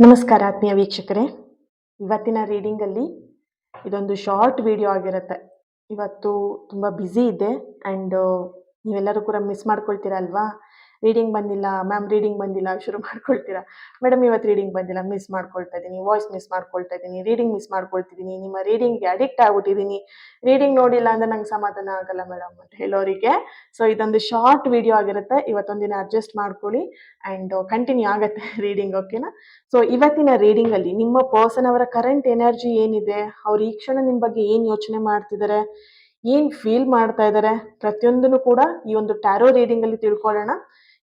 ನಮಸ್ಕಾರ ಆತ್ಮೀಯ ವೀಕ್ಷಕರೇ. ಇವತ್ತಿನ ರೀಡಿಂಗಲ್ಲಿ ಇದೊಂದು ಶಾರ್ಟ್ ವಿಡಿಯೋ ಆಗಿರುತ್ತೆ. ಇವತ್ತು ತುಂಬ ಬ್ಯುಸಿ ಇದ್ದೆ ಆ್ಯಂಡ್ ನೀವೆಲ್ಲರೂ ಕೂಡ ಮಿಸ್ ಮಾಡ್ಕೊಳ್ತೀರಾ ಅಲ್ವಾ? ರೀಡಿಂಗ್ ಬಂದಿಲ್ಲ ಮ್ಯಾಮ್, ರೀಡಿಂಗ್ ಬಂದಿಲ್ಲ ಶುರು ಮಾಡ್ಕೊಳ್ತೀರಾ. ಮೇಡಮ್ ಇವತ್ತು ರೀಡಿಂಗ್ ಬಂದಿಲ್ಲ, ಮಿಸ್ ಮಾಡ್ಕೊಳ್ತಾ ಇದ್ದೀನಿ, ವಾಯ್ಸ್ ಮಿಸ್ ಮಾಡ್ಕೊಳ್ತಾ ಇದ್ದೀನಿ, ರೀಡಿಂಗ್ ಮಿಸ್ ಮಾಡ್ಕೊಳ್ತಿದ್ದೀನಿ, ನಿಮ್ಮ ರೀಡಿಂಗ್ಗೆ ಅಡಿಕ್ಟ್ ಆಗ್ಬಿಟ್ಟಿದ್ದೀನಿ, ರೀಡಿಂಗ್ ನೋಡಿಲ್ಲ ಅಂದರೆ ನಂಗೆ ಸಮಾಧಾನ ಆಗಲ್ಲ ಮೇಡಮ್ ಅಂತ ಹೇಳೋರಿಗೆ ಸೊ ಇದೊಂದು ಶಾರ್ಟ್ ವಿಡಿಯೋ ಆಗಿರುತ್ತೆ. ಇವತ್ತೊಂದಿನ ಅಡ್ಜಸ್ಟ್ ಮಾಡ್ಕೊಳ್ಳಿ ಆ್ಯಂಡ್ ಕಂಟಿನ್ಯೂ ಆಗುತ್ತೆ ರೀಡಿಂಗ್, ಓಕೆನಾ? ಸೊ ಇವತ್ತಿನ ರೀಡಿಂಗ್ ಅಲ್ಲಿ ನಿಮ್ಮ ಪರ್ಸನ್ ಅವರ ಕರೆಂಟ್ ಎನರ್ಜಿ ಏನಿದೆ, ಅವ್ರು ಈ ಕ್ಷಣ ನಿಮ್ಮ ಬಗ್ಗೆ ಏನ್ ಯೋಚನೆ ಮಾಡ್ತಿದ್ದಾರೆ, ಏನ್ ಫೀಲ್ ಮಾಡ್ತಾ ಇದ್ದಾರೆ, ಪ್ರತಿಯೊಂದನ್ನು ಕೂಡ ಈ ಒಂದು ಟ್ಯಾರೋ ರೀಡಿಂಗ್ ಅಲ್ಲಿ ತಿಳ್ಕೊಳ್ಳೋಣ.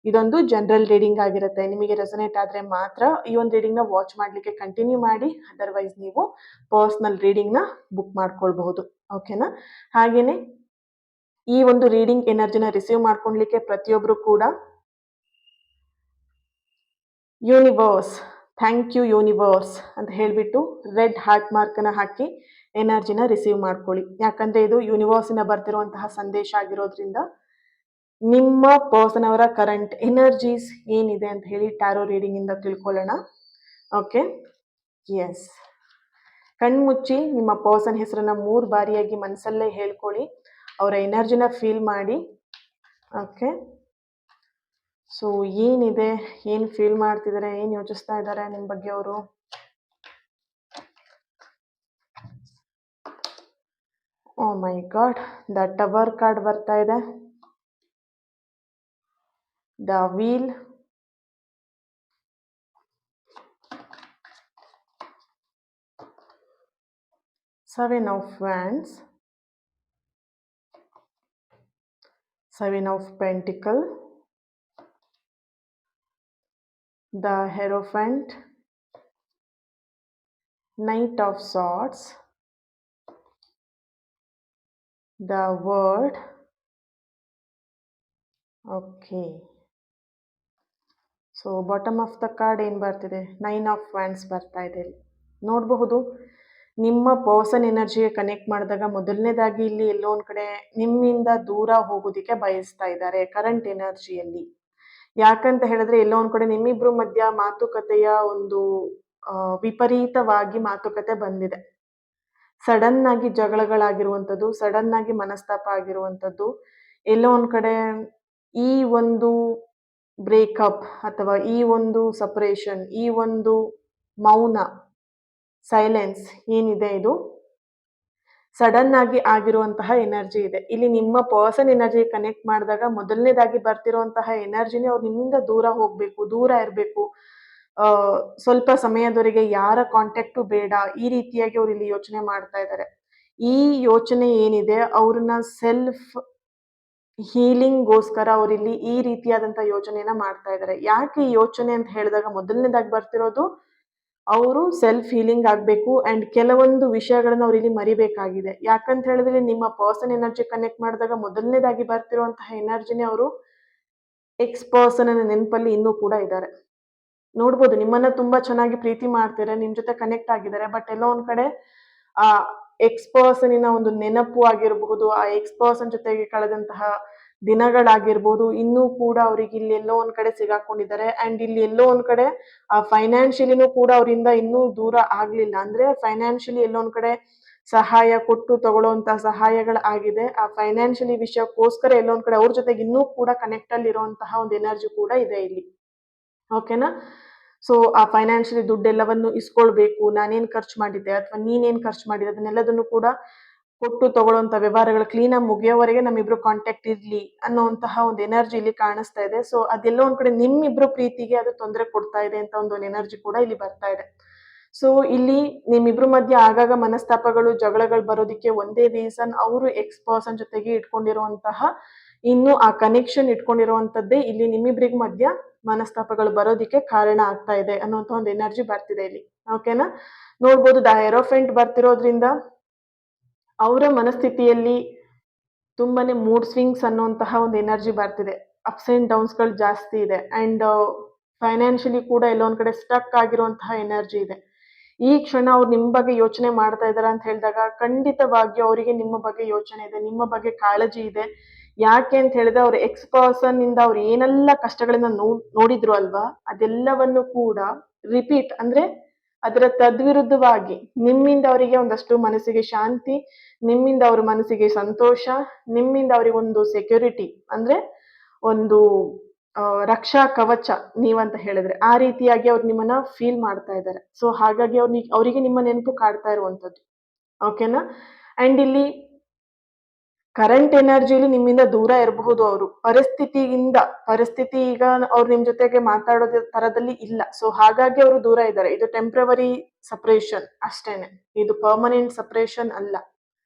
ಇದೊಂದು ಜನರಲ್ ರೀಡಿಂಗ್ ಆಗಿರುತ್ತೆ. ನಿಮಗೆ ರೆಸನೇಟ್ ಆದ್ರೆ ಮಾತ್ರ ಈ ಒಂದು ರೀಡಿಂಗ್ ನ ವಾಚ್ ಮಾಡ್ಲಿಕ್ಕೆ ಕಂಟಿನ್ಯೂ ಮಾಡಿ, ಅದರ್ವೈಸ್ ನೀವು ಪರ್ಸನಲ್ ರೀಡಿಂಗ್ ನ ಬುಕ್ ಮಾಡ್ಕೊಳ್ಬಹುದು, ಓಕೆನಾ? ಹಾಗೇನೆ ಈ ಒಂದು ರೀಡಿಂಗ್ ಎನರ್ಜಿನ ರಿಸೀವ್ ಮಾಡ್ಕೊಳ್ಲಿಕ್ಕೆ ಪ್ರತಿಯೊಬ್ರು ಕೂಡ ಯೂನಿವರ್ಸ್, ಥ್ಯಾಂಕ್ ಯು ಯೂನಿವರ್ಸ್ ಅಂತ ಹೇಳಿಬಿಟ್ಟು ರೆಡ್ ಹಾರ್ಟ್ ಮಾರ್ಕನ್ನು ಹಾಕಿ ಎನರ್ಜಿನ ರಿಸೀವ್ ಮಾಡ್ಕೊಳ್ಳಿ. ಯಾಕಂದರೆ ಇದು ಯೂನಿವರ್ಸಿನ ಬರ್ತಿರುವಂತಹ ಸಂದೇಶ ಆಗಿರೋದ್ರಿಂದ ನಿಮ್ಮ ಪರ್ಸನ್ ಅವರ ಕರೆಂಟ್ ಎನರ್ಜೀಸ್ ಏನಿದೆ ಅಂತ ಹೇಳಿ ಟ್ಯಾರೋ ರೀಡಿಂಗಿಂದ ತಿಳ್ಕೊಳ್ಳೋಣ. Okay, yes. ಕಣ್ಮುಚ್ಚಿ ನಿಮ್ಮ ಪರ್ಸನ್ ಹೆಸರನ್ನ 3 ಬಾರಿಯಾಗಿ ಮನಸ್ಸಲ್ಲೇ ಹೇಳ್ಕೊಳ್ಳಿ. ಅವರ ಎನರ್ಜಿನ ಫೀಲ್ ಮಾಡಿ. ಓಕೆ, ಸೊ ಏನಿದೆ, ಏನು ಫೀಲ್ ಮಾಡ್ತಿದ್ದಾರೆ, ಏನು ಯೋಚಿಸ್ತಾ ಇದ್ದಾರೆ ನಿಮ್ಮ ಬಗ್ಗೆ ಅವರು? ಓ my god, the tower card ಬರ್ತಾ ಇದೆ, the wheel, seven of wands, seven of pentacle, the Hierophant, Knight of Swords, the Word. Okay, so bottom of the card ಏನು ಬರ್ತಿದೆ? 9 ಆಫ್ ವ್ಯಾಂಡ್ಸ್ ಬರ್ತಾ ಇದೆ. ನೋಡಬಹುದು, ನಿಮ್ಮ ಪರ್ಸನ್ ಎನರ್ಜಿಗೆ ಕನೆಕ್ಟ್ ಮಾಡಿದಾಗ ಮೊದಲನೇದಾಗಿ ಇಲ್ಲಿ ಎಲ್ಲೋ ಒಂದು ಕಡೆ ನಿಮ್ಮಿಂದ ದೂರ ಹೋಗೋದಕ್ಕೆ ಬಯಸ್ತಾ ಇದ್ದಾರೆ ಕರೆಂಟ್ ಎನರ್ಜಿಯಲ್ಲಿ. ಯಾಕಂತ ಹೇಳಿದ್ರೆ ಎಲ್ಲೋ ಒಂದ್ ಕಡೆ ನಿಮ್ಮಿಬ್ರು ಮಧ್ಯ ಮಾತುಕತೆಯ ಒಂದು ವಿಪರೀತವಾಗಿ ಮಾತುಕತೆ ಬಂದಿದೆ. ಸಡನ್ ಆಗಿ ಜಗಳಗಳಾಗಿರುವಂಥದ್ದು, ಸಡನ್ ಆಗಿ ಮನಸ್ತಾಪ ಆಗಿರುವಂಥದ್ದು, ಎಲ್ಲೋ ಒಂದ್ ಕಡೆ ಈ ಒಂದು ಬ್ರೇಕಪ್ ಅಥವಾ ಈ ಒಂದು ಸಪರೇಷನ್, ಈ ಒಂದು ಮೌನ, ಸೈಲೆನ್ಸ್ ಏನಿದೆ, ಇದು ಸಡನ್ ಆಗಿ ಆಗಿರುವಂತಹ ಎನರ್ಜಿ ಇದೆ. ಇಲ್ಲಿ ನಿಮ್ಮ ಪರ್ಸನ್ ಎನರ್ಜಿ ಕನೆಕ್ಟ್ ಮಾಡಿದಾಗ ಮೊದಲನೇದಾಗಿ ಬರ್ತಿರುವಂತಹ ಎನರ್ಜಿನೇ ಅವ್ರು ನಿಮ್ಮಿಂದ ದೂರ ಹೋಗ್ಬೇಕು, ದೂರ ಇರಬೇಕು, ಸ್ವಲ್ಪ ಸಮಯದವರೆಗೆ ಯಾರ ಕಾಂಟ್ಯಾಕ್ಟು ಬೇಡ, ಈ ರೀತಿಯಾಗಿ ಅವ್ರು ಇಲ್ಲಿ ಯೋಚನೆ ಮಾಡ್ತಾ ಇದ್ದಾರೆ. ಈ ಯೋಚನೆ ಏನಿದೆ, ಅವ್ರನ್ನ ಸೆಲ್ಫ್ ಹೀಲಿಂಗ್ಗೋಸ್ಕರ ಅವರಿಲ್ಲಿ ಈ ರೀತಿಯಾದಂತಹ ಯೋಚನೆಯನ್ನ ಮಾಡ್ತಾ ಇದ್ದಾರೆ. ಯಾಕೆ ಈ ಯೋಚನೆ ಅಂತ ಹೇಳಿದಾಗ ಮೊದಲನೇದಾಗಿ ಬರ್ತಿರೋದು ಅವರು ಸೆಲ್ಫ್ ಹೀಲಿಂಗ್ ಆಗಬೇಕು ಆ್ಯಂಡ್ ಕೆಲವೊಂದು ವಿಷಯಗಳನ್ನ ಅವ್ರು ಇಲ್ಲಿ ಮರಿಬೇಕಾಗಿದೆ. ಯಾಕಂತ ಹೇಳಿದ್ರೆ ನಿಮ್ಮ ಪರ್ಸನ್ ಎನರ್ಜಿ ಕನೆಕ್ಟ್ ಮಾಡಿದಾಗ ಮೊದಲನೇದಾಗಿ ಬರ್ತಿರುವಂತಹ ಎನರ್ಜಿನೇ ಅವರು ಎಕ್ಸ್ ಪರ್ಸನ್ ಅನ್ನ ನೆನಪಲ್ಲಿ ಇನ್ನೂ ಕೂಡ ಇದ್ದಾರೆ. ನೋಡ್ಬೋದು, ನಿಮ್ಮನ್ನ ತುಂಬಾ ಚೆನ್ನಾಗಿ ಪ್ರೀತಿ ಮಾಡ್ತಾರೆ, ನಿಮ್ ಜೊತೆ ಕನೆಕ್ಟ್ ಆಗಿದ್ದಾರೆ. ಬಟ್ ಎಲ್ಲೋ ಒಂದ್ ಕಡೆ ಆ ಎಕ್ಸ್ ಪರ್ಸನಿನ ಒಂದು ನೆನಪು ಆಗಿರಬಹುದು, ಆ ಎಕ್ಸ್ ಪರ್ಸನ್ ಜೊತೆಗೆ ಕಳೆದಂತಹ ದಿನಗಳಾಗಿರ್ಬೋದು, ಇನ್ನೂ ಕೂಡ ಅವ್ರಿಗೆ ಇಲ್ಲಿ ಎಲ್ಲೋ ಒಂದ್ ಕಡೆ ಸಿಗಾಕೊಂಡಿದ್ದಾರೆ. ಅಂಡ್ ಇಲ್ಲಿ ಎಲ್ಲೋ ಒಂದ್ ಕಡೆ ಫೈನಾನ್ಷಿಯಲಿನೂ ಕೂಡ ಅವರಿಂದ ಇನ್ನೂ ದೂರ ಆಗ್ಲಿಲ್ಲ. ಅಂದ್ರೆ ಫೈನಾನ್ಷಿಯಲಿ ಎಲ್ಲೋ ಒಂದ್ ಕಡೆ ಸಹಾಯ ಕೊಟ್ಟು ತಗೊಳ್ಳೋಂತ ಸಹಾಯಗಳು ಆಗಿದೆ. ಆ ಫೈನಾನ್ಷಿಯಲಿ ವಿಷಯಕ್ಕೋಸ್ಕರ ಎಲ್ಲೋ ಒಂದ್ ಕಡೆ ಅವ್ರ ಜೊತೆಗೆ ಇನ್ನೂ ಕೂಡ ಕನೆಕ್ಟ್ ಅಲ್ಲಿ ಇರುವಂತಹ ಒಂದು ಎನರ್ಜಿ ಕೂಡ ಇದೆ ಇಲ್ಲಿ, ಓಕೆನಾ? ಸೊ ಆ ಫೈನಾನ್ಷಿಯಲಿ ದುಡ್ಡೆಲ್ಲವನ್ನು ಇಸ್ಕೊಳ್ಬೇಕು, ನಾನೇನ್ ಖರ್ಚು ಮಾಡಿದ್ದೆ ಅಥವಾ ನೀನೇನ್ ಖರ್ಚು ಮಾಡಿದೆ ಅದನ್ನೆಲ್ಲದನ್ನು ಕೂಡ ಕೊಟ್ಟು ತಗೊಳ್ಳೋಂಥ ವ್ಯವಹಾರಗಳು ಕ್ಲೀನಾಗಿ ಮುಗಿಯೋವರೆಗೆ ನಮ್ಮಿಬ್ರು ಕಾಂಟ್ಯಾಕ್ಟ್ ಇರ್ಲಿ ಅನ್ನೋಂತಹ ಒಂದು ಎನರ್ಜಿ ಇಲ್ಲಿ ಕಾಣಿಸ್ತಾ ಇದೆ. ಸೊ ಅದೆಲ್ಲೋ ಒಂದ್ ಕಡೆ ನಿಮ್ಮಿಬ್ರು ಪ್ರೀತಿಗೆ ಅದು ತೊಂದರೆ ಕೊಡ್ತಾ ಇದೆ ಅಂತ ಒಂದು ಎನರ್ಜಿ ಕೂಡ ಇಲ್ಲಿ ಬರ್ತಾ ಇದೆ. ಸೊ ಇಲ್ಲಿ ನಿಮ್ಮಿಬ್ರು ಮಧ್ಯೆ ಆಗಾಗ ಮನಸ್ತಾಪಗಳು, ಜಗಳಗಳು ಬರೋದಕ್ಕೆ ಒಂದೇ ರೀಸನ್, ಅವರು ಎಕ್ಸ್ ಪರ್ಸನ್ ಜೊತೆಗೆ ಇಟ್ಕೊಂಡಿರುವಂತಹ ಇನ್ನು ಆ ಕನೆಕ್ಷನ್ ಇಟ್ಕೊಂಡಿರುವಂತದ್ದೇ ಇಲ್ಲಿ ನಿಮ್ಮಿಬ್ರಿಗೆ ಮಧ್ಯ ಮನಸ್ತಾಪಗಳು ಬರೋದಿಕ್ಕೆ ಕಾರಣ ಆಗ್ತಾ ಇದೆ ಅನ್ನೋಂಥ ಒಂದು ಎನರ್ಜಿ ಬರ್ತಿದೆ ಇಲ್ಲಿ, ಓಕೆನಾ? ನೋಡ್ಬೋದು, ದ ಹೈರೋಫೆಂಟ್ ಬರ್ತಿರೋದ್ರಿಂದ ಅವರ ಮನಸ್ಥಿತಿಯಲ್ಲಿ ತುಂಬಾನೇ ಮೂಡ್ ಸ್ವಿಂಗ್ಸ್ ಅನ್ನುವಂತಹ ಒಂದು ಎನರ್ಜಿ ಬರ್ತಿದೆ. ಅಪ್ಸ್ ಅಂಡ್ ಡೌನ್ಸ್ಗಳು ಜಾಸ್ತಿ ಇದೆ ಅಂಡ್ ಫೈನಾನ್ಷಿಯಲಿ ಕೂಡ ಎಲ್ಲೊಂದ್ ಕಡೆ ಸ್ಟಕ್ ಆಗಿರುವಂತಹ ಎನರ್ಜಿ ಇದೆ. ಈ ಕ್ಷಣ ಅವ್ರು ನಿಮ್ಮ ಬಗ್ಗೆ ಯೋಚನೆ ಮಾಡ್ತಾ ಇದ್ದಾರೆ ಅಂತ ಹೇಳಿದಾಗ ಖಂಡಿತವಾಗಿಯೂ ಅವರಿಗೆ ನಿಮ್ಮ ಬಗ್ಗೆ ಯೋಚನೆ ಇದೆ, ನಿಮ್ಮ ಬಗ್ಗೆ ಕಾಳಜಿ ಇದೆ. ಯಾಕೆ ಅಂತ ಹೇಳಿದ್ರೆ ಅವ್ರ ಎಕ್ಸ್ ಪರ್ಸನ್ ಇಂದ ಅವ್ರು ಏನೆಲ್ಲ ಕಷ್ಟಗಳನ್ನ ನೋಡಿದ್ರು ಅಲ್ವಾ, ಅದೆಲ್ಲವನ್ನು ಕೂಡ ರಿಪೀಟ್ ಅಂದ್ರೆ ಅದರ ತದ್ವಿರುದ್ಧವಾಗಿ ನಿಮ್ಮಿಂದ ಅವರಿಗೆ ಒಂದಷ್ಟು ಮನಸ್ಸಿಗೆ ಶಾಂತಿ, ನಿಮ್ಮಿಂದ ಅವ್ರ ಮನಸ್ಸಿಗೆ ಸಂತೋಷ, ನಿಮ್ಮಿಂದ ಅವರಿಗೆ ಒಂದು ಸೆಕ್ಯೂರಿಟಿ ಅಂದ್ರೆ ಒಂದು ರಕ್ಷಾ ಕವಚ ನೀವಂತ ಹೇಳಿದ್ರೆ ಆ ರೀತಿಯಾಗಿ ಅವ್ರು ನಿಮ್ಮನ್ನ ಫೀಲ್ ಮಾಡ್ತಾ ಇದ್ದಾರೆ. ಸೊ ಹಾಗಾಗಿ ಅವರಿಗೆ ನಿಮ್ಮ ನೆನಪು ಕಾಡ್ತಾ ಇರುವಂತದ್ದು. ಓಕೆನಾ? ಅಂಡ್ ಇಲ್ಲಿ ಕರೆಂಟ್ ಎನರ್ಜಿಲಿ ನಿಮ್ಮಿಂದ ದೂರ ಇರಬಹುದು ಅವರು. ಪರಿಸ್ಥಿತಿ ಈಗ ಅವ್ರು ನಿಮ್ ಜೊತೆಗೆ ಮಾತಾಡೋದ ತರದಲ್ಲಿ ಇಲ್ಲ. ಸೊ ಹಾಗಾಗಿ ಅವರು ದೂರ ಇದ್ದಾರೆ. ಇದು ಟೆಂಪ್ರವರಿ ಸಪರೇಷನ್ ಅಷ್ಟೇನೆ. ಇದು ಪರ್ಮನೆಂಟ್ ಸಪರೇಷನ್ ಅಲ್ಲ.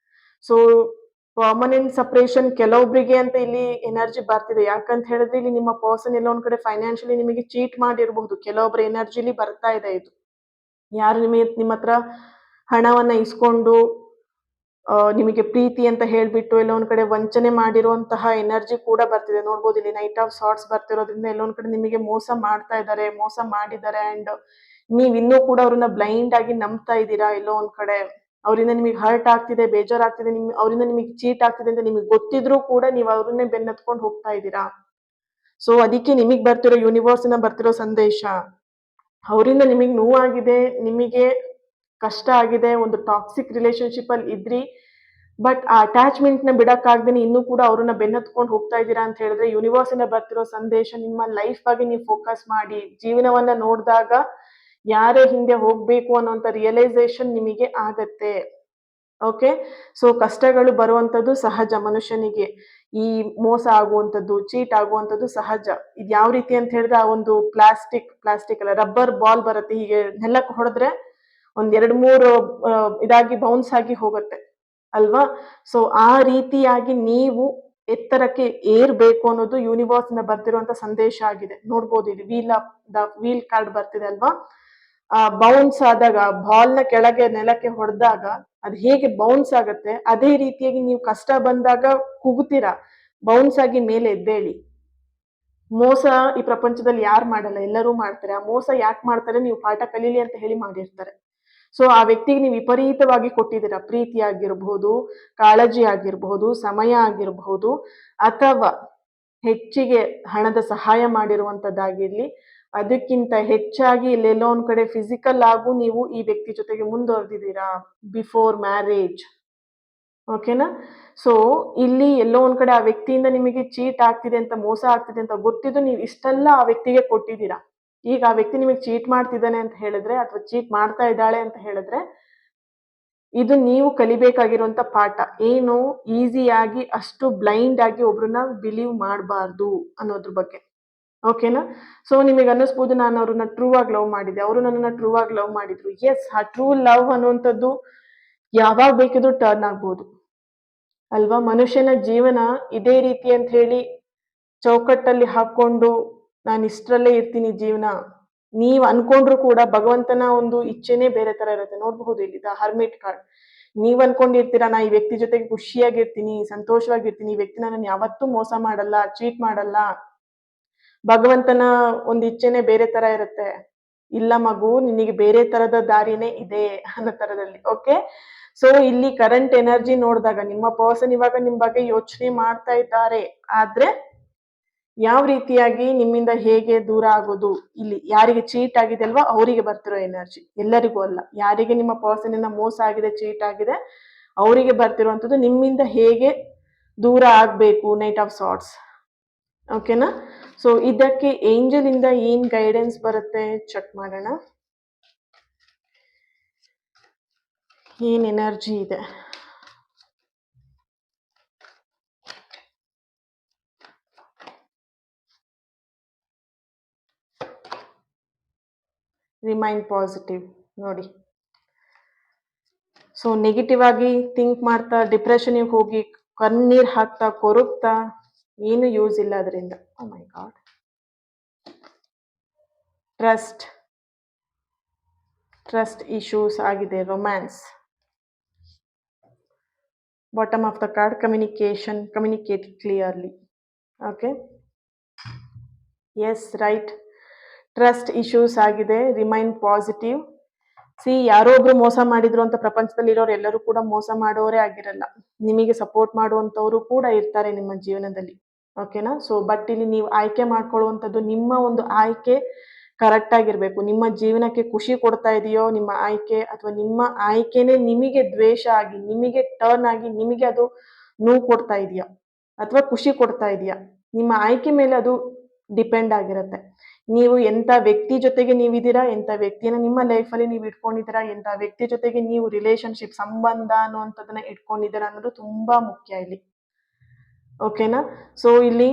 ಸೊ ಪರ್ಮನೆಂಟ್ ಸಪರೇಷನ್ ಕೆಲವೊಬ್ಬರಿಗೆ ಅಂತ ಇಲ್ಲಿ ಎನರ್ಜಿ ಬರ್ತಿದೆ. ಯಾಕಂತ ಹೇಳಿದ್ರೆ ಇಲ್ಲಿ ನಿಮ್ಮ ಪರ್ಸನ್ ಎಲ್ಲ ಒಂದ್ ಕಡೆ ಫೈನಾನ್ಷಿಯಲಿ ನಿಮಗೆ ಚೀಟ್ ಮಾಡಿರಬಹುದು. ಕೆಲವೊಬ್ಬರ ಎನರ್ಜಿಲಿ ಬರ್ತಾ ಇದೆ ಇದು. ಯಾರು ನಿಮ್ಮ ಹತ್ರ ಹಣವನ್ನ ಇಸ್ಕೊಂಡು ನಿಮಗೆ ಪ್ರೀತಿ ಅಂತ ಹೇಳ್ಬಿಟ್ಟು ಎಲ್ಲ ಒಂದ್ ಕಡೆ ವಂಚನೆ ಮಾಡಿರುವಂತಹ ಎನರ್ಜಿ ಕೂಡ ಬರ್ತಿದೆ. ನೋಡ್ಬೋದು ಇಲ್ಲಿ ನೈಟ್ ಆಫ್ ಸಾರ್ಟ್ಸ್ ಬರ್ತಿರೋದ್ರಿಂದ ಎಲ್ಲೊಂದ್ ಕಡೆ ನಿಮಗೆ ಮೋಸ ಮಾಡ್ತಾ ಇದ್ದಾರೆ, ಮೋಸ ಮಾಡಿದ್ದಾರೆ. ಅಂಡ್ ನೀವ್ ಇನ್ನೂ ಕೂಡ ಅವ್ರನ್ನ ಬ್ಲೈಂಡ್ ಆಗಿ ನಂಬ್ತಾ ಇದ್ದೀರಾ. ಎಲ್ಲೋ ಒಂದ್ ಕಡೆ ಅವರಿಂದ ನಿಮಗೆ ಹರ್ಟ್ ಆಗ್ತಿದೆ, ಬೇಜಾರಾಗ್ತಿದೆ, ಅವರಿಂದ ನಿಮಗೆ ಚೀಟ್ ಆಗ್ತಿದೆ ಅಂತ ನಿಮಗೆ ಗೊತ್ತಿದ್ರು ಕೂಡ ನೀವು ಅವ್ರನ್ನೇ ಬೆನ್ನತ್ಕೊಂಡು ಹೋಗ್ತಾ ಇದ್ದೀರಾ. ಸೊ ಅದಕ್ಕೆ ನಿಮಗ್ ಬರ್ತಿರೋ ಯೂನಿವರ್ಸ್ ನ ಬರ್ತಿರೋ ಸಂದೇಶ, ಅವರಿಂದ ನಿಮಗೆ ನೋವಾಗಿದೆ, ನಿಮಗೆ ಕಷ್ಟ ಆಗಿದೆ, ಒಂದು ಟಾಕ್ಸಿಕ್ ರಿಲೇಶನ್ಶಿಪ್ ಅಲ್ಲಿ ಇದ್ರಿ, ಬಟ್ ಆ ಅಟ್ಯಾಚ್ಮೆಂಟ್ ನ ಬಿಡಕ್ಕಾಗ್ದೇನೆ ಇನ್ನೂ ಕೂಡ ಅವ್ರನ್ನ ಬೆನ್ನತ್ಕೊಂಡು ಹೋಗ್ತಾ ಇದ್ದೀರಾ ಅಂತ ಹೇಳಿದ್ರೆ ಯೂನಿವರ್ಸ್ ಇಂದ ಬರ್ತಿರೋ ಸಂದೇಶ, ನಿಮ್ಮ ಲೈಫ್ ಬಗ್ಗೆ ನೀವು ಫೋಕಸ್ ಮಾಡಿ ಜೀವನವನ್ನ ನೋಡಿದಾಗ ಯಾರೇ ಹಿಂದೆ ಹೋಗ್ಬೇಕು ಅನ್ನೋಂಥ ರಿಯಲೈಸೇಷನ್ ನಿಮಗೆ ಆಗತ್ತೆ. ಓಕೆ, ಸೊ ಕಷ್ಟಗಳು ಬರುವಂತದ್ದು ಸಹಜ ಮನುಷ್ಯನಿಗೆ. ಈ ಮೋಸ ಆಗುವಂಥದ್ದು, ಚೀಟ್ ಆಗುವಂಥದ್ದು ಸಹಜ. ಇದು ಯಾವ ರೀತಿ ಅಂತ ಹೇಳಿದ್ರೆ ಆ ಒಂದು ಪ್ಲಾಸ್ಟಿಕ್ ಅಲ್ಲ, ರಬ್ಬರ್ ಬಾಲ್ ಬರುತ್ತೆ, ಹೀಗೆ ನೆಲಕ್ಕೆ ಹೊಡೆದ್ರೆ ಒಂದ್ 2-3 ಇದಾಗಿ ಬೌನ್ಸ್ ಆಗಿ ಹೋಗುತ್ತೆ ಅಲ್ವಾ? ಸೊ ಆ ರೀತಿಯಾಗಿ ನೀವು ಎತ್ತರಕ್ಕೆ ಏರ್ಬೇಕು ಅನ್ನೋದು ಯೂನಿವರ್ಸ್ ಇಂದ ಬರ್ತಿರುವಂತ ಸಂದೇಶ ಆಗಿದೆ. ನೋಡ್ಬೋದು ಇಲ್ಲಿ ವೀಲ್ ಕಾರ್ಡ್ ಬರ್ತಿದೆ ಅಲ್ವಾ? ಬೌನ್ಸ್ ಆದಾಗ ಬಾಲ್ ನ ಕೆಳಗೆ ನೆಲಕ್ಕೆ ಹೊಡೆದಾಗ ಅದು ಹೇಗೆ ಬೌನ್ಸ್ ಆಗತ್ತೆ, ಅದೇ ರೀತಿಯಾಗಿ ನೀವು ಕಷ್ಟ ಬಂದಾಗ ಕುಗ್ತೀರಾ, ಬೌನ್ಸ್ ಆಗಿ ಮೇಲೆ ಎದ್ದೇಳಿ. ಮೋಸ ಈ ಪ್ರಪಂಚದಲ್ಲಿ ಯಾರು ಮಾಡಲ್ಲ, ಎಲ್ಲರೂ ಮಾಡ್ತಾರೆ. ಆ ಮೋಸ ಯಾಕೆ ಮಾಡ್ತಾರೆ, ನೀವು ಪಾಠ ಕಲೀಲಿ ಅಂತ ಹೇಳಿ ಮಾಡಿರ್ತಾರೆ. ಸೊ ಆ ವ್ಯಕ್ತಿಗೆ ನೀವು ವಿಪರೀತವಾಗಿ ಕೊಟ್ಟಿದ್ದೀರಾ, ಪ್ರೀತಿ ಆಗಿರಬಹುದು, ಕಾಳಜಿ ಆಗಿರಬಹುದು, ಸಮಯ ಆಗಿರಬಹುದು, ಅಥವಾ ಹೆಚ್ಚಿಗೆ ಹಣದ ಸಹಾಯ ಮಾಡಿರುವಂತದ್ದಾಗಿರ್ಲಿ. ಅದಕ್ಕಿಂತ ಹೆಚ್ಚಾಗಿ ಇಲ್ಲೆಲ್ಲೋ ಒಂದ್ ಕಡೆ ಫಿಸಿಕಲ್ ಆಗು ನೀವು ಈ ವ್ಯಕ್ತಿ ಜೊತೆಗೆ ಮುಂದುವರೆದಿದ್ದೀರಾ ಬಿಫೋರ್ ಮ್ಯಾರೇಜ್. ಓಕೆನಾ? ಸೊ ಇಲ್ಲಿ ಎಲ್ಲೋ ಒಂದ್ ಕಡೆ ಆ ವ್ಯಕ್ತಿಯಿಂದ ನಿಮಗೆ ಚೀಟ್ ಆಗ್ತಿದೆ ಅಂತ, ಮೋಸ ಆಗ್ತಿದೆ ಅಂತ ಗೊತ್ತಿದ್ದು ನೀವು ಇಷ್ಟೆಲ್ಲ ಆ ವ್ಯಕ್ತಿಗೆ ಕೊಟ್ಟಿದ್ದೀರಾ. ಈಗ ಆ ವ್ಯಕ್ತಿ ನಿಮಗೆ ಚೀಟ್ ಮಾಡ್ತಿದ್ದಾನೆ ಅಂತ ಹೇಳಿದ್ರೆ, ಅಥವಾ ಚೀಟ್ ಮಾಡ್ತಾ ಇದ್ದಾಳೆ ಅಂತ ಹೇಳಿದ್ರೆ, ಇದು ನೀವು ಕಲಿಬೇಕಾಗಿರುವಂತ ಪಾಠ ಏನು, ಈಸಿಯಾಗಿ ಅಷ್ಟು ಬ್ಲೈಂಡ್ ಆಗಿ ಒಬ್ರನ್ನ ಬಿಲೀವ್ ಮಾಡಬಾರ್ದು ಅನ್ನೋದ್ರ ಬಗ್ಗೆ. ಓಕೆನಾ? ಸೊ ನಿಮಗೆ ಅನ್ನಿಸ್ಬೋದು ನಾನು ಅವ್ರನ್ನ ಟ್ರೂ ಆಗಿ ಲವ್ ಮಾಡಿದ್ದೆ, ಅವರು ನನ್ನನ್ನ ಟ್ರೂ ಆಗಿ ಲವ್ ಮಾಡಿದ್ರು. ಎಸ್, ಆ ಟ್ರೂ ಲವ್ ಅನ್ನುವಂಥದ್ದು ಯಾವಾಗ ಬೇಕಿದ್ರು ಟರ್ನ್ ಆಗ್ಬೋದು ಅಲ್ವಾ? ಮನುಷ್ಯನ ಜೀವನ ಇದೇ ರೀತಿ ಅಂತ ಹೇಳಿ ಚೌಕಟ್ಟಲ್ಲಿ ಹಾಕೊಂಡು ನಾನು ಇಷ್ಟರಲ್ಲೇ ಇರ್ತೀನಿ ಜೀವನ ನೀವ್ ಅನ್ಕೊಂಡ್ರು ಕೂಡ ಭಗವಂತನ ಒಂದು ಇಚ್ಛೆನೇ ಬೇರೆ ತರ ಇರುತ್ತೆ. ನೋಡಬಹುದು ಇಲ್ಲಿ ಹರ್ಮಿಟ್ ಕಾರ್ಡ್. ನೀವ್ ಅನ್ಕೊಂಡಿರ್ತೀರಾ ನಾ ಈ ವ್ಯಕ್ತಿ ಜೊತೆಗೆ ಖುಷಿಯಾಗಿರ್ತೀನಿ, ಸಂತೋಷವಾಗಿರ್ತೀನಿ, ಈ ವ್ಯಕ್ತಿ ನನ್ನ ಯಾವತ್ತೂ ಮೋಸ ಮಾಡಲ್ಲ, ಚೀಟ್ ಮಾಡಲ್ಲ. ಭಗವಂತನ ಒಂದು ಇಚ್ಛೆನೆ ಬೇರೆ ತರ ಇರುತ್ತೆ. ಇಲ್ಲ ಮಗು, ನಿನಗೆ ಬೇರೆ ತರದ ದಾರಿನೇ ಇದೆ ಅನ್ನೋ ತರದಲ್ಲಿ. ಓಕೆ, ಸೊ ಇಲ್ಲಿ ಕರೆಂಟ್ ಎನರ್ಜಿ ನೋಡಿದಾಗ ನಿಮ್ಮ ಪರ್ಸನ್ ಇವಾಗ ನಿಮ್ ಬಗ್ಗೆ ಯೋಚನೆ ಮಾಡ್ತಾ ಇದ್ದಾರೆ. ಆದ್ರೆ ಯಾವ ರೀತಿಯಾಗಿ ನಿಮ್ಮಿಂದ ಹೇಗೆ ದೂರ ಆಗೋದು, ಇಲ್ಲಿ ಯಾರಿಗೆ ಚೀಟ್ ಆಗಿದೆ ಅಲ್ವಾ ಅವರಿಗೆ ಬರ್ತಿರೋ ಎನರ್ಜಿ, ಎಲ್ಲರಿಗೂ ಅಲ್ಲ. ಯಾರಿಗೆ ನಿಮ್ಮ ಪರ್ಸನ್ ಇಂದ ಮೋಸ ಆಗಿದೆ, ಚೀಟ್ ಆಗಿದೆ, ಅವರಿಗೆ ಬರ್ತಿರುವಂತದ್ದು ನಿಮ್ಮಿಂದ ಹೇಗೆ ದೂರ ಆಗ್ಬೇಕು, ನೈಟ್ ಆಫ್ ಸಾರ್ಟ್ಸ್. ಓಕೆನಾ? ಸೊ ಇದಕ್ಕೆ ಏಂಜಲ್ ಇಂದ ಏನ್ ಗೈಡೆನ್ಸ್ ಬರುತ್ತೆ ಚೆಕ್ ಮಾಡೋಣ. ಏನ್ ಎನರ್ಜಿ ಇದೆ. ರಿಮೈನ್ ಪಾಸಿಟಿವ್ ನೋಡಿ. ಸೊ ನೆಗೆಟಿವ್ ಆಗಿ ಥಿಂಕ್ ಮಾಡ್ತಾ ಡಿಪ್ರೆಷನ್ಗೆ ಹೋಗಿ ಕಣ್ಣೀರ್ ಹಾಕ್ತಾ ಕೊರಗ್ತಾ ಏನು ಯೂಸ್ ಇಲ್ಲ ಅದರಿಂದ. Oh my God. Trust issues ಆಗಿದೆ, romance. Bottom of the card communicate clearly. Okay, yes, right. Trust issues ಆಗಿದೆ, ರಿಮೈನ್ ಪಾಸಿಟಿವ್. ಯಾರೋ ಒಬ್ರು ಮೋಸ ಮಾಡಿದ್ರು ಅಂತ ಪ್ರಪಂಚದಲ್ಲಿ ಇರೋರು ಎಲ್ಲರೂ ಕೂಡ ಮೋಸ ಮಾಡೋರೇ ಆಗಿರಲ್ಲ. ನಿಮಗೆ ಸಪೋರ್ಟ್ ಮಾಡುವಂತವ್ರು ಕೂಡ ಇರ್ತಾರೆ ನಿಮ್ಮ ಜೀವನದಲ್ಲಿ. ಓಕೆನಾ? ಸೊ ಬಟ್ ಇಲ್ಲಿ ನೀವು ಆಯ್ಕೆ ಮಾಡ್ಕೊಳ್ಳುವಂಥದ್ದು ನಿಮ್ಮ ಒಂದು ಆಯ್ಕೆ ಕರೆಕ್ಟ್ ಆಗಿರ್ಬೇಕು. ನಿಮ್ಮ ಜೀವನಕ್ಕೆ ಖುಷಿ ಕೊಡ್ತಾ ಇದೆಯೋ ನಿಮ್ಮ ಆಯ್ಕೆ, ಅಥವಾ ನಿಮ್ಮ ಆಯ್ಕೆನೇ ನಿಮಗೆ ದ್ವೇಷ ಆಗಿ, ನಿಮಗೆ ಟರ್ನ್ ಆಗಿ, ನಿಮಗೆ ಅದು ನೋವು ಕೊಡ್ತಾ ಇದೆಯಾ ಅಥವಾ ಖುಷಿ ಕೊಡ್ತಾ ಇದೆಯಾ, ನಿಮ್ಮ ಆಯ್ಕೆ ಮೇಲೆ ಅದು ಡಿಪೆಂಡ್ ಆಗಿರುತ್ತೆ. ನೀವು ಎಂತ ವ್ಯಕ್ತಿ ಜೊತೆಗೆ ನೀವಿದ್ದೀರಾ, ಎಂತ ವ್ಯಕ್ತಿನ ನಿಮ್ಮ ಲೈಫಲ್ಲಿ ನೀವು ಇಟ್ಕೊಂಡಿದ್ದೀರಾ, ಎಂತ ವ್ಯಕ್ತಿ ಜೊತೆಗೆ ನೀವು ರಿಲೇಶನ್ಶಿಪ್ ಸಂಬಂಧ ಅನ್ನುವಂಥದ್ದನ್ನ ಇಟ್ಕೊಂಡಿದ್ದೀರಾ ಅನ್ನೋದು ತುಂಬಾ ಮುಖ್ಯ ಇಲ್ಲಿ. ಓಕೆನಾ? ಸೊ ಇಲ್ಲಿ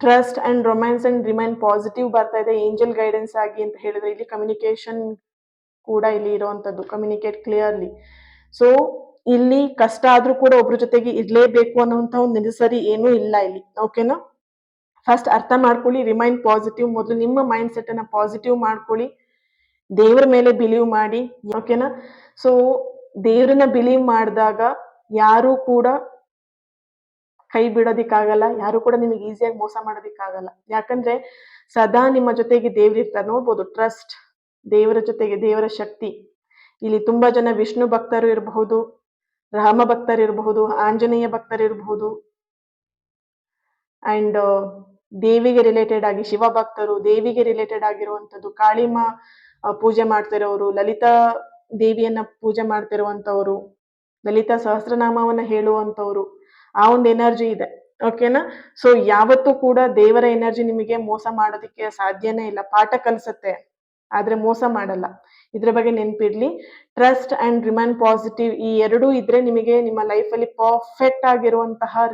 trust and romance and remain positive ಬರ್ತಾ ಇದೆ ಏಂಜಲ್ ಗೈಡೆನ್ಸ್ ಆಗಿ ಅಂತ ಹೇಳಿದ್ರೆ. ಇಲ್ಲಿ ಕಮ್ಯುನಿಕೇಶನ್ ಕೂಡ ಇಲ್ಲಿ ಇರುವಂತದ್ದು, ಕಮ್ಯುನಿಕೇಟ್ ಕ್ಲಿಯರ್ಲಿ. ಸೊ ಇಲ್ಲಿ ಕಷ್ಟ ಆದ್ರೂ ಕೂಡ ಒಬ್ರ ಜೊತೆಗೆ ಇರ್ಲೇಬೇಕು ಅನ್ನುವಂತ ಒಂದು ನೆಸಸರಿ ಏನೂ ಇಲ್ಲ ಇಲ್ಲಿ. ಓಕೆನಾ? ಫಸ್ಟ್ ಅರ್ಥ ಮಾಡ್ಕೊಳ್ಳಿ, ರಿಮೈನ್ ಪಾಸಿಟಿವ್. ಮೊದಲು ನಿಮ್ಮ ಮೈಂಡ್ ಸೆಟ್ ಅನ್ನ ಪಾಸಿಟಿವ್ ಮಾಡ್ಕೊಳ್ಳಿ, ದೇವ್ರ ಮೇಲೆ ಬಿಲೀವ್ ಮಾಡಿ. ಓಕೆನಾ? ಸೊ ದೇವ್ರನ್ನ ಬಿಲೀವ್ ಮಾಡಿದಾಗ ಯಾರು ಕೂಡ ಕೈ ಬಿಡೋದಿಕ್ಕಾಗಲ್ಲ, ಯಾರು ಕೂಡ ನಿಮಗೆ ಈಸಿಯಾಗಿ ಮೋಸ ಮಾಡೋದಿಕ್ಕಾಗಲ್ಲ. ಯಾಕಂದ್ರೆ ಸದಾ ನಿಮ್ಮ ಜೊತೆಗೆ ದೇವ್ರು ಇರ್ತಾರೆ. ನೋಡ್ಬೋದು, ಟ್ರಸ್ಟ್, ದೇವರ ಜೊತೆಗೆ ದೇವರ ಶಕ್ತಿ. ಇಲ್ಲಿ ತುಂಬಾ ಜನ ವಿಷ್ಣು ಭಕ್ತರು ಇರಬಹುದು, ರಾಮ ಭಕ್ತರು ಇರಬಹುದು, ಆಂಜನೇಯ ಭಕ್ತರು ಇರಬಹುದು, ಅಂಡ್ ದೇವಿಗೆ ರಿಲೇಟೆಡ್ ಆಗಿ ಶಿವ ಭಕ್ತರು, ದೇವಿಗೆ ರಿಲೇಟೆಡ್ ಆಗಿರುವಂತದ್ದು ಕಾಳಿಮ ಪೂಜೆ ಮಾಡ್ತಿರೋರು, ಲಲಿತಾ ದೇವಿಯನ್ನ ಪೂಜೆ ಮಾಡ್ತಿರುವಂತವ್ರು, ಲಲಿತಾ ಸಹಸ್ರನಾಮವನ್ನ ಹೇಳುವಂತವ್ರು, ಆ ಒಂದು ಎನರ್ಜಿ ಇದೆ. ಓಕೆನಾ? ಸೊ ಯಾವತ್ತೂ ಕೂಡ ದೇವರ ಎನರ್ಜಿ ನಿಮಗೆ ಮೋಸ ಮಾಡೋದಕ್ಕೆ ಸಾಧ್ಯನೇ ಇಲ್ಲ. ಪಾಠ ಕಲಿಸುತ್ತೆ ಆದ್ರೆ ಮೋಸ ಮಾಡಲ್ಲ. ಇದ್ರ ಬಗ್ಗೆ ನೆನ್ಪಿಡ್ಲಿ. ಟ್ರಸ್ಟ್ ಅಂಡ್ ರಿಮೈನ್ ಪಾಸಿಟಿವ್, ಈ ಎರಡೂ ಇದ್ರೆ ನಿಮಗೆ ನಿಮ್ಮ ಲೈಫಲ್ಲಿ ಪರ್ಫೆಕ್ಟ್ ಆಗಿರುವಂತಹ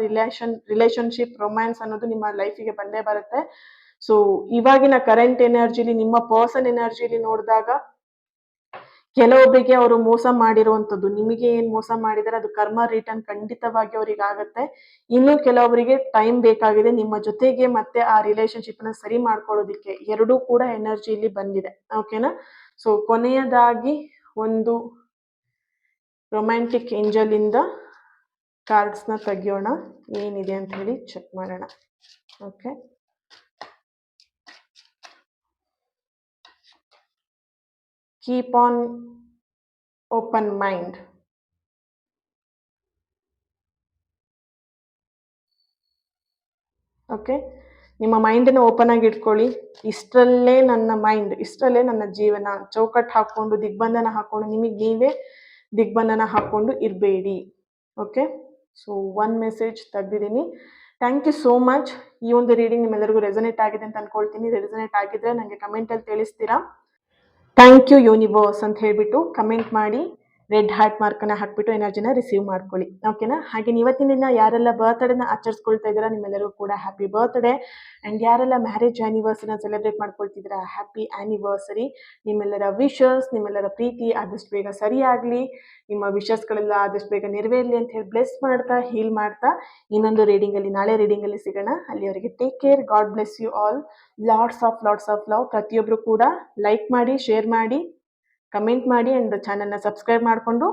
ರಿಲೇಶನ್ಶಿಪ್, ರೊಮ್ಯಾನ್ಸ್ ಅನ್ನೋದು ನಿಮ್ಮ ಲೈಫಿಗೆ ಬಂದೇ ಬರುತ್ತೆ. ಸೊ ಇವಾಗಿನ ಕರೆಂಟ್ ಎನರ್ಜಿಲಿ, ನಿಮ್ಮ ಪರ್ಸನ್ ಎನರ್ಜಿಲಿ ನೋಡಿದಾಗ ಕೆಲವೊಬ್ಬರಿಗೆ ಅವರು ಮೋಸ ಮಾಡಿರುವಂತದ್ದು, ನಿಮಗೆ ಏನ್ ಮೋಸ ಮಾಡಿದರೆ ಅದು ಕರ್ಮ ರಿಟರ್ನ್ ಖಂಡಿತವಾಗಿ ಅವ್ರಿಗೆ ಆಗತ್ತೆ. ಇನ್ನು ಕೆಲವೊಬ್ಬರಿಗೆ ಟೈಮ್ ಬೇಕಾಗಿದೆ ನಿಮ್ಮ ಜೊತೆಗೆ ಮತ್ತೆ ಆ ರಿಲೇಶನ್ಶಿಪ್ ನ ಸರಿ ಮಾಡ್ಕೊಳ್ಳೋದಿಕ್ಕೆ. ಎರಡೂ ಕೂಡ ಎನರ್ಜಿಲಿ ಬಂದಿದೆ. ಓಕೆನಾ? ಸೊ ಕೊನೆಯದಾಗಿ ಒಂದು ರೊಮ್ಯಾಂಟಿಕ್ ಏಂಜಲ್ ಇಂದ ಕಾರ್ಡ್ಸ್ ನ ತೆಗಿಯೋಣ, ಏನಿದೆ ಅಂತ ಹೇಳಿ ಚೆಕ್ ಮಾಡೋಣ. Okay, keep on open mind. Okay, ನಿಮ್ಮ ಮೈಂಡನ್ನು ಓಪನ್ ಆಗಿ ಇಟ್ಕೊಳ್ಳಿ. ಇಷ್ಟರಲ್ಲೇ ನನ್ನ ಮೈಂಡ್, ಇಷ್ಟರಲ್ಲೇ ನನ್ನ ಜೀವನ, ಚೌಕಟ್ಟು ಹಾಕೊಂಡು ದಿಗ್ಬಂಧನ ಹಾಕೊಂಡು ನಿಮಗೆ ನೀವೇ ದಿಗ್ಬಂಧನ ಹಾಕೊಂಡು ಇರಬೇಡಿ. ಓಕೆ, ಸೊ ಒನ್ ಮೆಸೇಜ್ ತೆಗ್ದಿದ್ದೀನಿ. Thank you so much. ಈ ಒಂದು ರೀಡಿಂಗ್ ನಿಮ್ಮೆಲ್ಲರಿಗೂ ರೆಸನೇಟ್ ಆಗಿದೆ ಅಂತ ಅನ್ಕೊಳ್ತೀನಿ. ರೆಸನೇಟ್ ಆಗಿದ್ರೆ ನನಗೆ ಕಮೆಂಟಲ್ಲಿ ತಿಳಿಸ್ತೀರಾ. ಥ್ಯಾಂಕ್ ಯು ಯೂನಿವರ್ಸ್ ಅಂತ ಹೇಳ್ಬಿಟ್ಟು ಕಮೆಂಟ್ ಮಾಡಿ ರೆಡ್ ಹಾರ್ಟ್ ಮಾರ್ಕನ್ನ ಹಾಕ್ಬಿಟ್ಟು ಎನರ್ಜಿನ ರಿಸೀವ್ ಮಾಡ್ಕೊಳ್ಳಿ. ಓಕೆನಾ? ಹಾಗೆ ಇವತ್ತಿನ ದಿನ ಯಾರೆಲ್ಲ ಬರ್ತ್ಡೇನ ಆಚರಿಸ್ಕೊಳ್ತಾ ಇದ್ದೀರಾ ನಿಮ್ಮೆಲ್ಲರಿಗೂ ಕೂಡ ಹ್ಯಾಪಿ ಬರ್ತ್ಡೇ. ಆ್ಯಂಡ್ ಯಾರೆಲ್ಲ ಮ್ಯಾರೇಜ್ ಆ್ಯನಿವರ್ಸರಿನ ಸೆಲೆಬ್ರೇಟ್ ಮಾಡ್ಕೊಳ್ತಿದ್ದೀರಾ, ಹ್ಯಾಪಿ ಆ್ಯನಿವರ್ಸರಿ. ನಿಮ್ಮೆಲ್ಲರ ವಿಶಸ್, ನಿಮ್ಮೆಲ್ಲರ ಪ್ರೀತಿ ಆದಷ್ಟು ಬೇಗ ಸರಿಯಾಗಲಿ, ನಿಮ್ಮ ವಿಶಸ್ಗಳೆಲ್ಲ ಆದಷ್ಟು ಬೇಗ ನೆರವೇರಲಿ ಅಂತ ಹೇಳಿ ಬ್ಲೆಸ್ ಮಾಡ್ತಾ, ಹೀಲ್ ಮಾಡ್ತಾ, ಇನ್ನೊಂದು ರೀಡಿಂಗಲ್ಲಿ, ನಾಳೆ ರೀಡಿಂಗಲ್ಲಿ ಸಿಗೋಣ. ಅಲ್ಲಿವರೆಗೆ take care. God bless you all. Lots of love. ಪ್ರತಿಯೊಬ್ಬರು ಕೂಡ ಲೈಕ್ ಮಾಡಿ, ಶೇರ್ ಮಾಡಿ, ಕಮೆಂಟ್ ಮಾಡಿ, ಅಂಡ್ ಚಾನಲ್ನ ಸಬ್ಸ್ಕ್ರೈಬ್ ಮಾಡಿಕೊಂಡು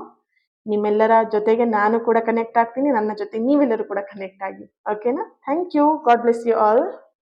ನಿಮ್ಮೆಲ್ಲರ ಜೊತೆಗೆ ನಾನು ಕೂಡ ಕನೆಕ್ಟ್ ಆಗ್ತೀನಿ, ನನ್ನ ಜೊತೆ ನೀವೆಲ್ಲರೂ ಕೂಡ ಕನೆಕ್ಟ್ ಆಗಿ. ಓಕೆನಾ? Thank you. God bless you all.